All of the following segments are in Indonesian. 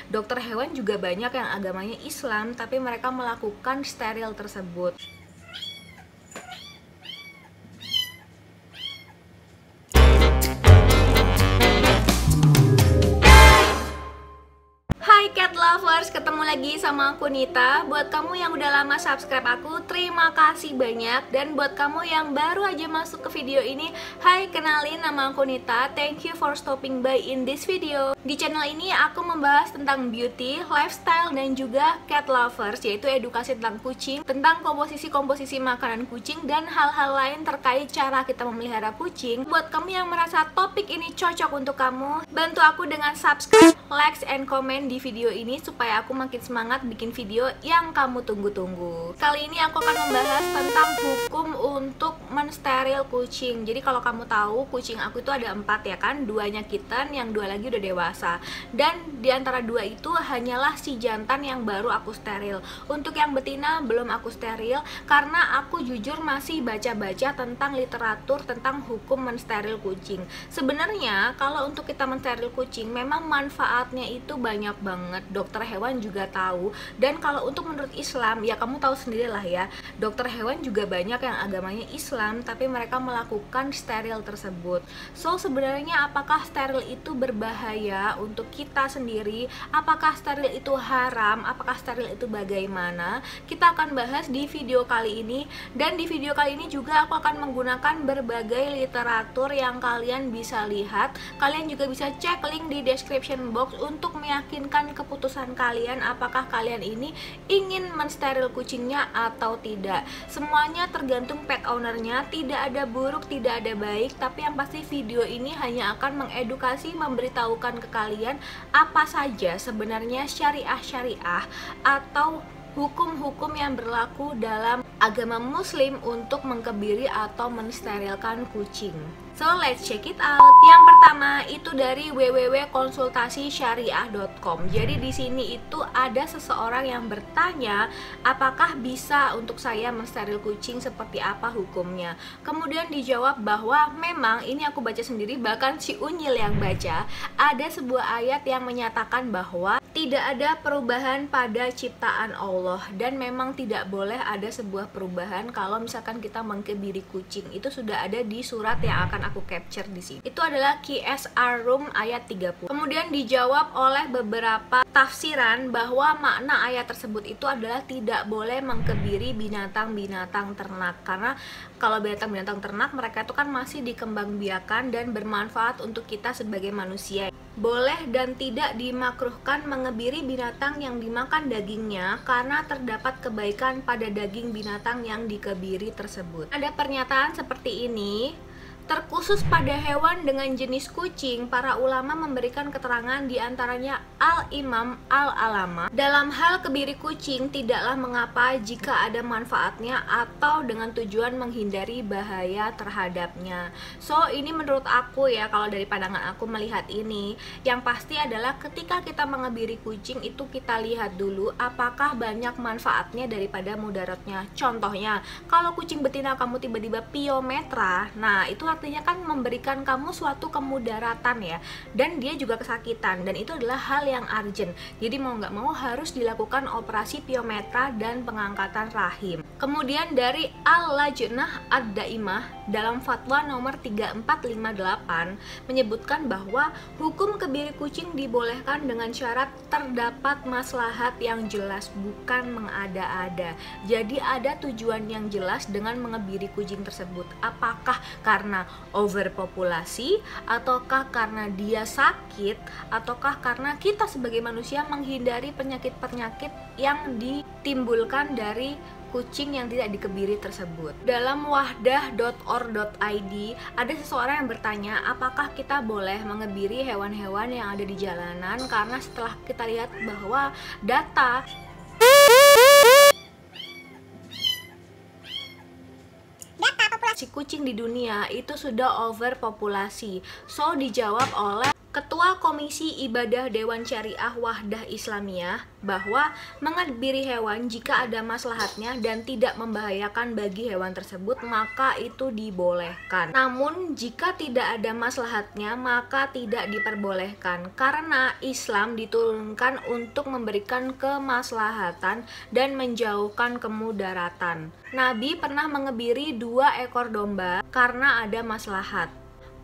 Dokter hewan juga banyak yang agamanya Islam, tapi mereka melakukan steril tersebut. Hai cat lovers, ketemu lagi sama aku Nita. Buat kamu yang udah lama subscribe aku, terima kasih banyak. Dan buat kamu yang baru aja masuk ke video ini, hai, kenalin, nama aku Nita. Thank you for stopping by in this video. Di channel ini aku membahas tentang beauty, lifestyle, dan juga cat lovers, yaitu edukasi tentang kucing, tentang komposisi-komposisi makanan kucing, dan hal-hal lain terkait cara kita memelihara kucing. Buat kamu yang merasa topik ini cocok untuk kamu, bantu aku dengan subscribe, likes, and comment di video ini supaya aku makin semangat bikin video yang kamu tunggu-tunggu. Kali ini aku akan membahas tentang hukum untuk mensteril kucing. Jadi kalau kamu tahu, kucing aku itu ada 4 ya kan, 2-nya kitten, yang 2 lagi udah dewasa. Dan di antara 2 itu hanyalah si jantan yang baru aku steril. Untuk yang betina belum aku steril karena aku jujur masih baca-baca tentang literatur tentang hukum mensteril kucing. Sebenarnya kalau untuk kita mensteril kucing memang manfaatnya itu banyak banget, dokter hewan juga tahu. Dan kalau untuk menurut Islam, ya kamu tahu sendirilah ya, dokter hewan juga banyak yang agamanya Islam, tapi mereka melakukan steril tersebut. So sebenarnya apakah steril itu berbahaya untuk kita sendiri? Apakah steril itu haram? Apakah steril itu bagaimana? Kita akan bahas di video kali ini. Dan di video kali ini juga aku akan menggunakan berbagai literatur yang kalian bisa lihat. Kalian juga bisa cek link di description box untuk meyakinkan keputusan kalian apakah kalian ini ingin mensteril kucingnya atau tidak. Semuanya tergantung pet ownernya, tidak ada buruk, tidak ada baik, tapi yang pasti video ini hanya akan mengedukasi, memberitahukan ke kalian apa saja sebenarnya syariah-syariah atau hukum-hukum yang berlaku dalam agama muslim untuk mengkebiri atau mensterilkan kucing. So let's check it out. Yang pertama itu dari www.konsultasisyariah.com. Jadi di sini itu ada seseorang yang bertanya, apakah bisa untuk saya mensteril kucing, seperti apa hukumnya? Kemudian dijawab bahwa memang, ini aku baca sendiri, bahkan si Unyil yang baca, ada sebuah ayat yang menyatakan bahwa tidak ada perubahan pada ciptaan Allah, dan memang tidak boleh ada sebuah perubahan kalau misalkan kita mengkebiri kucing. Itu sudah ada di surat yang akan aku capture di sini. Itu adalah QS Rum ayat 30. Kemudian dijawab oleh beberapa tafsiran bahwa makna ayat tersebut itu adalah tidak boleh mengkebiri binatang-binatang ternak, karena kalau binatang-binatang ternak mereka itu kan masih dikembangbiakan dan bermanfaat untuk kita sebagai manusia. Boleh dan tidak dimakruhkan mengebiri binatang yang dimakan dagingnya karena terdapat kebaikan pada daging binatang yang dikebiri tersebut. Ada pernyataan seperti ini. Terkhusus pada hewan dengan jenis kucing, para ulama memberikan keterangan diantaranya Al-Imam Al-Alama. Dalam hal kebiri kucing, tidaklah mengapa jika ada manfaatnya atau dengan tujuan menghindari bahaya terhadapnya. So, ini menurut aku ya, kalau dari pandangan aku melihat ini, yang pasti adalah ketika kita mengebiri kucing itu kita lihat dulu apakah banyak manfaatnya daripada mudaratnya. Contohnya, kalau kucing betina kamu tiba-tiba piometra, nah itu artinya kan memberikan kamu suatu kemudaratan ya, dan dia juga kesakitan, dan itu adalah hal yang urgent. Jadi mau nggak mau harus dilakukan operasi piometra dan pengangkatan rahim. Kemudian dari Al-Lajnah Ad-Daimah dalam fatwa nomor 3458 menyebutkan bahwa hukum kebiri kucing dibolehkan dengan syarat terdapat maslahat yang jelas, bukan mengada-ada. Jadi ada tujuan yang jelas dengan mengebiri kucing tersebut. Apakah karena overpopulasi, ataukah karena dia sakit, ataukah karena kita sebagai manusia menghindari penyakit-penyakit yang ditimbulkan dari kucing yang tidak dikebiri tersebut. Dalam wahdah.or.id ada seseorang yang bertanya, apakah kita boleh mengebiri hewan-hewan yang ada di jalanan, karena setelah kita lihat bahwa data populasi kucing di dunia itu sudah overpopulasi. So dijawab oleh Ketua Komisi Ibadah Dewan Syariah Wahdah Islamiyah bahwa mengebiri hewan jika ada maslahatnya dan tidak membahayakan bagi hewan tersebut maka itu dibolehkan. Namun jika tidak ada maslahatnya maka tidak diperbolehkan karena Islam diturunkan untuk memberikan kemaslahatan dan menjauhkan kemudaratan. Nabi pernah mengebiri 2 ekor domba karena ada maslahat.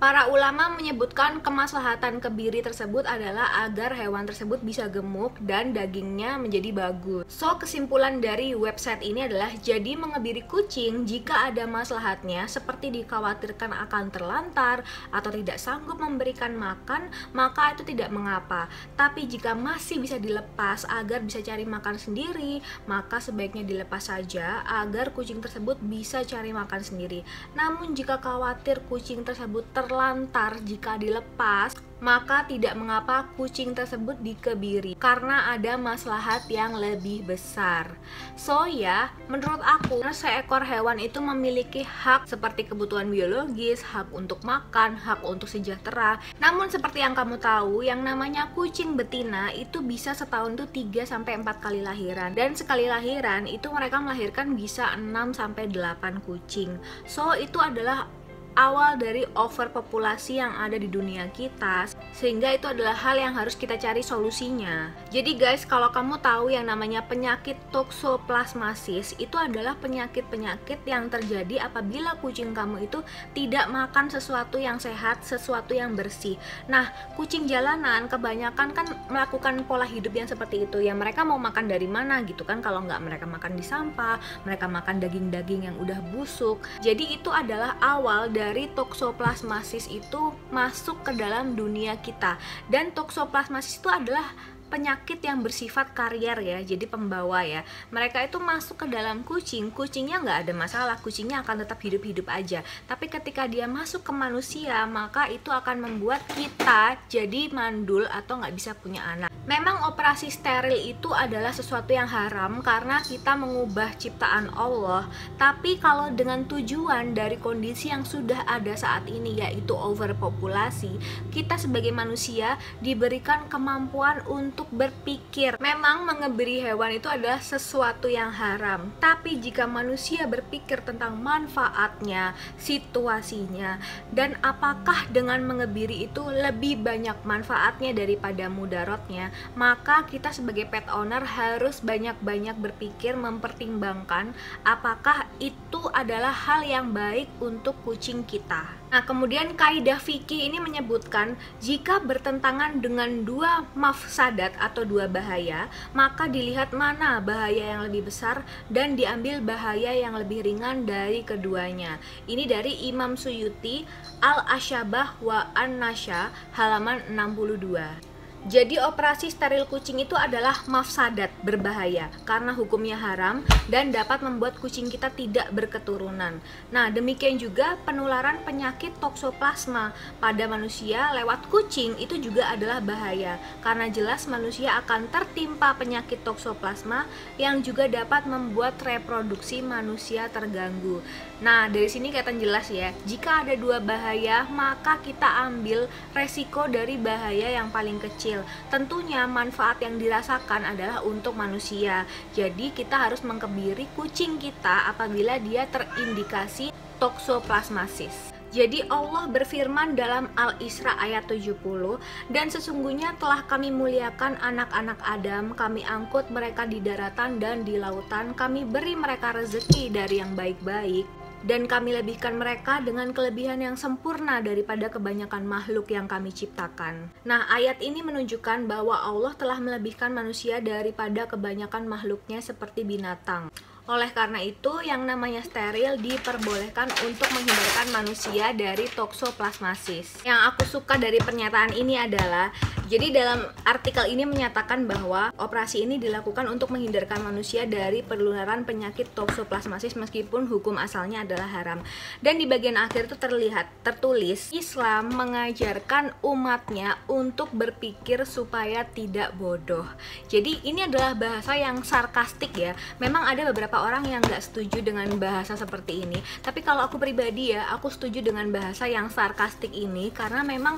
Para ulama menyebutkan kemaslahatan kebiri tersebut adalah agar hewan tersebut bisa gemuk dan dagingnya menjadi bagus. So, kesimpulan dari website ini adalah jadi mengebiri kucing jika ada maslahatnya seperti dikhawatirkan akan terlantar atau tidak sanggup memberikan makan, maka itu tidak mengapa. Tapi jika masih bisa dilepas agar bisa cari makan sendiri, maka sebaiknya dilepas saja agar kucing tersebut bisa cari makan sendiri. Namun jika khawatir kucing tersebut terlantar jika dilepas, maka tidak mengapa kucing tersebut dikebiri karena ada maslahat yang lebih besar. So ya, menurut aku seekor hewan itu memiliki hak seperti kebutuhan biologis, hak untuk makan, hak untuk sejahtera. Namun seperti yang kamu tahu, yang namanya kucing betina itu bisa setahun tuh 3-4 kali lahiran. Dan sekali lahiran itu mereka melahirkan bisa 6-8 kucing. So itu adalah awal dari overpopulasi yang ada di dunia kita, sehingga itu adalah hal yang harus kita cari solusinya. Jadi guys, kalau kamu tahu yang namanya penyakit toxoplasmosis, itu adalah penyakit-penyakit yang terjadi apabila kucing kamu itu tidak makan sesuatu yang sehat, sesuatu yang bersih. Nah, kucing jalanan kebanyakan kan melakukan pola hidup yang seperti itu. Ya mereka mau makan dari mana gitu kan, kalau nggak mereka makan di sampah, mereka makan daging-daging yang udah busuk. Jadi itu adalah awal dari toxoplasmosis itu masuk ke dalam dunia kita. Dan toxoplasmosis itu adalah penyakit yang bersifat karier ya, jadi pembawa ya. Mereka itu masuk ke dalam kucing, kucingnya nggak ada masalah, kucingnya akan tetap hidup-hidup aja. Tapi ketika dia masuk ke manusia, maka itu akan membuat kita jadi mandul atau nggak bisa punya anak. Memang operasi steril itu adalah sesuatu yang haram karena kita mengubah ciptaan Allah. Tapi kalau dengan tujuan dari kondisi yang sudah ada saat ini, yaitu overpopulasi, kita sebagai manusia diberikan kemampuan untuk berpikir. Memang mengebiri hewan itu adalah sesuatu yang haram, tapi jika manusia berpikir tentang manfaatnya, situasinya, dan apakah dengan mengebiri itu lebih banyak manfaatnya daripada mudaratnya, maka kita sebagai pet owner harus banyak-banyak berpikir, mempertimbangkan apakah itu adalah hal yang baik untuk kucing kita. Nah, kemudian kaidah fikih ini menyebutkan jika bertentangan dengan 2 mafsadat atau 2 bahaya, maka dilihat mana bahaya yang lebih besar dan diambil bahaya yang lebih ringan dari keduanya. Ini dari Imam Suyuti Al-Asyabah wa An-Nasya halaman 62. Jadi operasi steril kucing itu adalah mafsadat, berbahaya karena hukumnya haram dan dapat membuat kucing kita tidak berketurunan. Nah, demikian juga penularan penyakit toksoplasma pada manusia lewat kucing itu juga adalah bahaya karena jelas manusia akan tertimpa penyakit toksoplasma yang juga dapat membuat reproduksi manusia terganggu. Nah, dari sini kelihatan jelas ya, jika ada 2 bahaya maka kita ambil resiko dari bahaya yang paling kecil. Tentunya manfaat yang dirasakan adalah untuk manusia. Jadi kita harus mengkebiri kucing kita apabila dia terindikasi toxoplasmosis. Jadi Allah berfirman dalam Al-Isra ayat 70, dan sesungguhnya telah kami muliakan anak-anak Adam, kami angkut mereka di daratan dan di lautan, kami beri mereka rezeki dari yang baik-baik, dan kami lebihkan mereka dengan kelebihan yang sempurna daripada kebanyakan makhluk yang kami ciptakan. Nah, ayat ini menunjukkan bahwa Allah telah melebihkan manusia daripada kebanyakan makhluknya seperti binatang. Oleh karena itu, yang namanya steril diperbolehkan untuk menghindarkan manusia dari toxoplasmosis. Yang aku suka dari pernyataan ini adalah, jadi dalam artikel ini menyatakan bahwa operasi ini dilakukan untuk menghindarkan manusia dari penularan penyakit toxoplasmosis meskipun hukum asalnya adalah haram. Dan di bagian akhir itu tertulis, Islam mengajarkan umatnya untuk berpikir supaya tidak bodoh. Jadi ini adalah bahasa yang sarkastik ya. Memang ada beberapa beberapa orang yang nggak setuju dengan bahasa seperti ini, tapi kalau aku pribadi ya, aku setuju dengan bahasa yang sarkastik ini, karena memang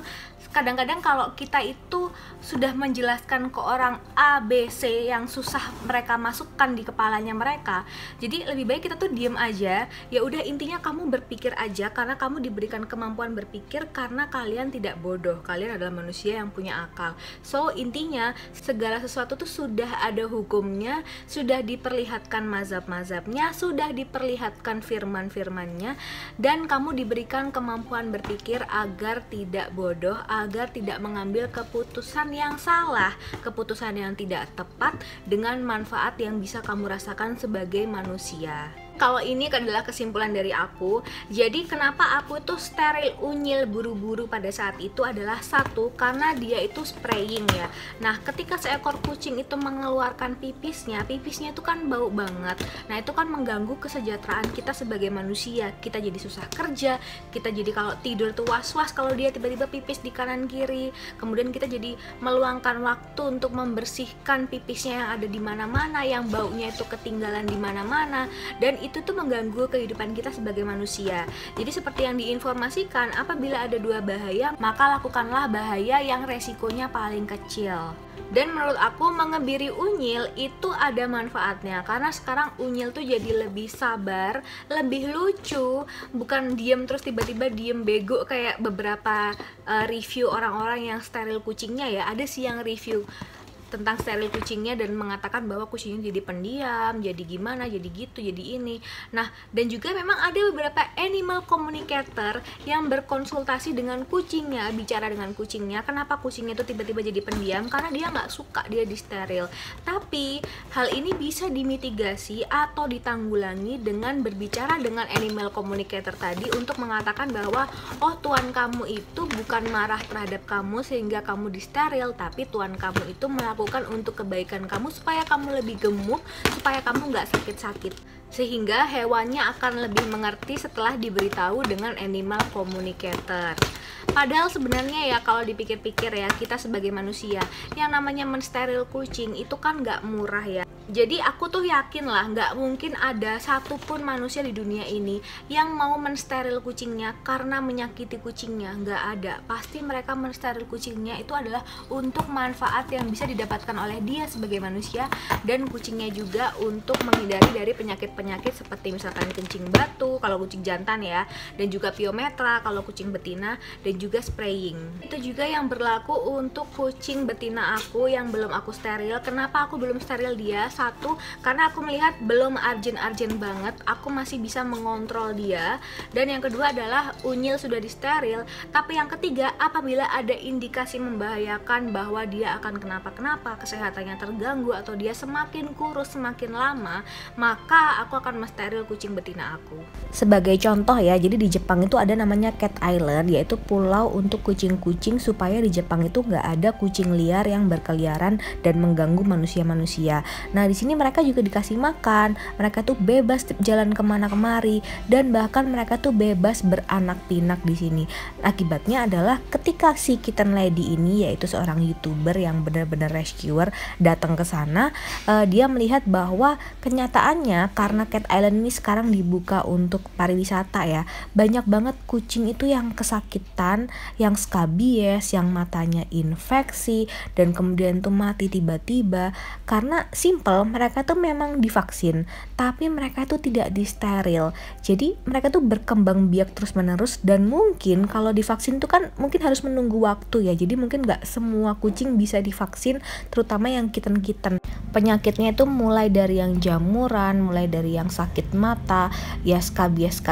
kadang-kadang kalau kita itu sudah menjelaskan ke orang A, B, C yang susah mereka masukkan di kepalanya mereka, jadi lebih baik kita tuh diem aja. Ya udah, intinya kamu berpikir aja, karena kamu diberikan kemampuan berpikir karena kalian tidak bodoh, kalian adalah manusia yang punya akal. So intinya segala sesuatu tuh sudah ada hukumnya, sudah diperlihatkan mazhab-mazhabnya, sudah diperlihatkan firman-firmannya, dan kamu diberikan kemampuan berpikir agar tidak bodoh, agar tidak mengambil keputusan yang salah, keputusan yang tidak tepat dengan manfaat yang bisa kamu rasakan sebagai manusia. Kalau ini adalah kesimpulan dari aku. Jadi kenapa aku tuh steril unyil buru-buru pada saat itu adalah satu, karena dia itu spraying ya. Nah ketika seekor kucing itu mengeluarkan pipisnya itu kan bau banget. Nah itu kan mengganggu kesejahteraan kita sebagai manusia. Kita jadi susah kerja, kita jadi kalau tidur tuh was-was kalau dia tiba-tiba pipis di kanan kiri. Kemudian kita jadi meluangkan waktu untuk membersihkan pipisnya yang ada di mana-mana, yang baunya itu ketinggalan di mana-mana, dan itu tuh mengganggu kehidupan kita sebagai manusia. Jadi seperti yang diinformasikan, apabila ada dua bahaya, maka lakukanlah bahaya yang resikonya paling kecil. Dan menurut aku mengebiri unyil itu ada manfaatnya, karena sekarang unyil tuh jadi lebih sabar, lebih lucu, bukan diem terus tiba-tiba diem bego kayak beberapa review orang-orang yang steril kucingnya ya. Ada sih yang review tentang steril kucingnya dan mengatakan bahwa kucingnya jadi pendiam, jadi gimana, jadi gitu, jadi ini. Nah, dan juga memang ada beberapa animal communicator yang berkonsultasi dengan kucingnya, bicara dengan kucingnya, kenapa kucingnya itu tiba-tiba jadi pendiam, karena dia nggak suka dia di steril. Tapi hal ini bisa dimitigasi atau ditanggulangi dengan berbicara dengan animal communicator tadi untuk mengatakan bahwa oh, tuan kamu itu bukan marah terhadap kamu sehingga kamu di steril, tapi tuan kamu itu melakukan untuk kebaikan kamu supaya kamu lebih gemuk, supaya kamu nggak sakit-sakit, sehingga hewannya akan lebih mengerti setelah diberitahu dengan animal communicator. Padahal sebenarnya ya kalau dipikir-pikir ya, kita sebagai manusia yang namanya mensteril kucing itu kan nggak murah ya. Jadi aku tuh yakin lah nggak mungkin ada satupun manusia di dunia ini yang mau mensteril kucingnya karena menyakiti kucingnya, nggak ada. Pasti mereka mensteril kucingnya itu adalah untuk manfaat yang bisa didapatkan oleh dia sebagai manusia, dan kucingnya juga untuk menghindari dari penyakit-penyakit seperti misalkan kencing batu kalau kucing jantan ya, dan juga piometra kalau kucing betina, dan juga spraying. Itu juga yang berlaku untuk kucing betina aku yang belum aku steril. Kenapa aku belum steril dia? Satu, karena aku melihat belum urgent banget, aku masih bisa mengontrol dia. Dan yang kedua adalah unyil sudah disteril. Tapi yang ketiga, apabila ada indikasi membahayakan bahwa dia akan kenapa-kenapa, kesehatannya terganggu, atau dia semakin kurus semakin lama, maka aku akan mensteril kucing betina aku. Sebagai contoh ya, jadi di Jepang itu ada namanya Cat Island, yaitu pulau untuk kucing-kucing supaya di Jepang itu nggak ada kucing liar yang berkeliaran dan mengganggu manusia-manusia. Nah di sini mereka juga dikasih makan, mereka tuh bebas jalan kemana kemari, dan bahkan mereka tuh bebas beranak pinak di sini. Akibatnya adalah ketika si kitten lady ini, yaitu seorang YouTuber yang benar-benar rescuer, datang ke sana, dia melihat bahwa kenyataannya karena Cat Island ini sekarang dibuka untuk pariwisata ya, banyak banget kucing itu yang kesakitan, yang skabies, yang matanya infeksi, dan kemudian tuh mati tiba-tiba karena simple, mereka tuh memang divaksin tapi mereka tuh tidak disteril. Jadi mereka tuh berkembang biak terus menerus, dan mungkin kalau divaksin tuh kan mungkin harus menunggu waktu ya, jadi mungkin nggak semua kucing bisa divaksin, terutama yang kitten-kitten. Penyakitnya itu mulai dari yang jamuran, mulai dari yang sakit mata, ya skabies,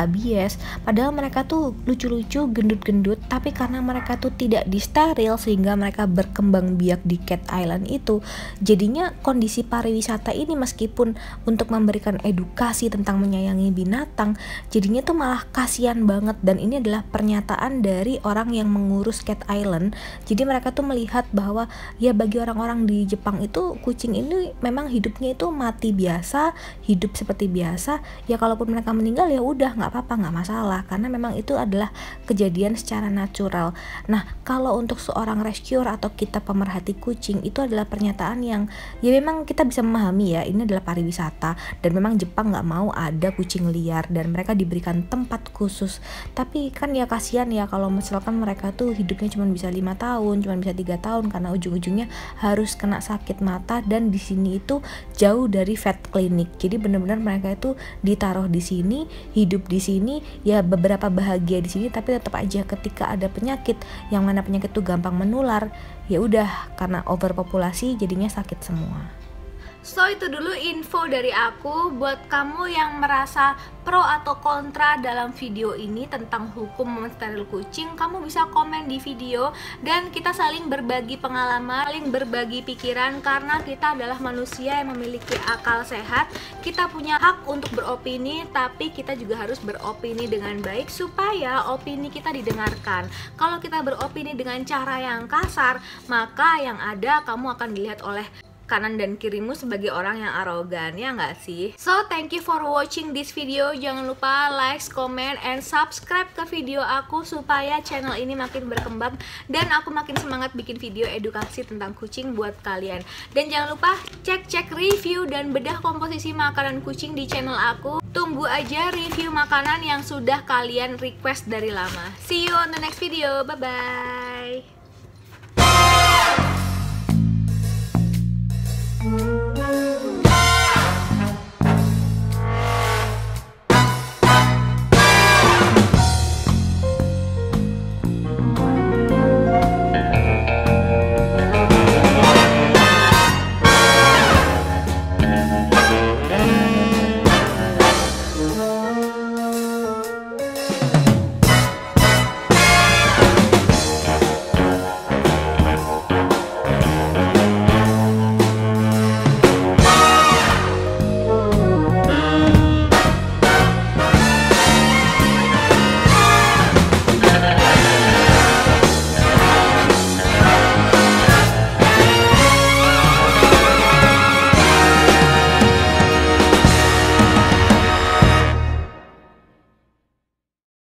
padahal mereka tuh lucu-lucu, gendut-gendut, tapi karena mereka tuh tidak disteril sehingga mereka berkembang biak di Cat Island itu, jadinya kondisi pariwisata ini meskipun untuk memberikan edukasi tentang menyayangi binatang, jadinya tuh malah kasihan banget. Dan ini adalah pernyataan dari orang yang mengurus Cat Island. Jadi mereka tuh melihat bahwa ya bagi orang-orang di Jepang itu kucing ini ini memang hidupnya itu mati biasa, hidup seperti biasa. Ya kalaupun mereka meninggal ya udah, nggak apa-apa, nggak masalah, karena memang itu adalah kejadian secara natural. Nah, kalau untuk seorang rescuer atau kita pemerhati kucing, itu adalah pernyataan yang ya memang kita bisa memahami ya, ini adalah pariwisata dan memang Jepang nggak mau ada kucing liar dan mereka diberikan tempat khusus. Tapi kan ya kasihan ya kalau misalkan mereka tuh hidupnya cuma bisa 5 tahun, cuma bisa 3 tahun, karena ujung-ujungnya harus kena sakit mata. Dan di sini itu jauh dari vet clinic, jadi benar-benar mereka itu ditaruh di sini, hidup di sini, ya beberapa bahagia di sini, tapi tetap aja ketika ada penyakit yang mana penyakit itu gampang menular, ya udah karena overpopulasi jadinya sakit semua. So itu dulu info dari aku. Buat kamu yang merasa pro atau kontra dalam video ini tentang hukum mensteril kucing, kamu bisa komen di video dan kita saling berbagi pengalaman, saling berbagi pikiran, karena kita adalah manusia yang memiliki akal sehat. Kita punya hak untuk beropini, tapi kita juga harus beropini dengan baik supaya opini kita didengarkan. Kalau kita beropini dengan cara yang kasar, maka yang ada kamu akan dilihat oleh kanan dan kirimu sebagai orang yang arogan, ya nggak sih? So thank you for watching this video. Jangan lupa like, comment, and subscribe ke video aku supaya channel ini makin berkembang dan aku makin semangat bikin video edukasi tentang kucing buat kalian. Dan jangan lupa cek review dan bedah komposisi makanan kucing di channel aku. Tunggu aja review makanan yang sudah kalian request dari lama. See you on the next video. Bye bye.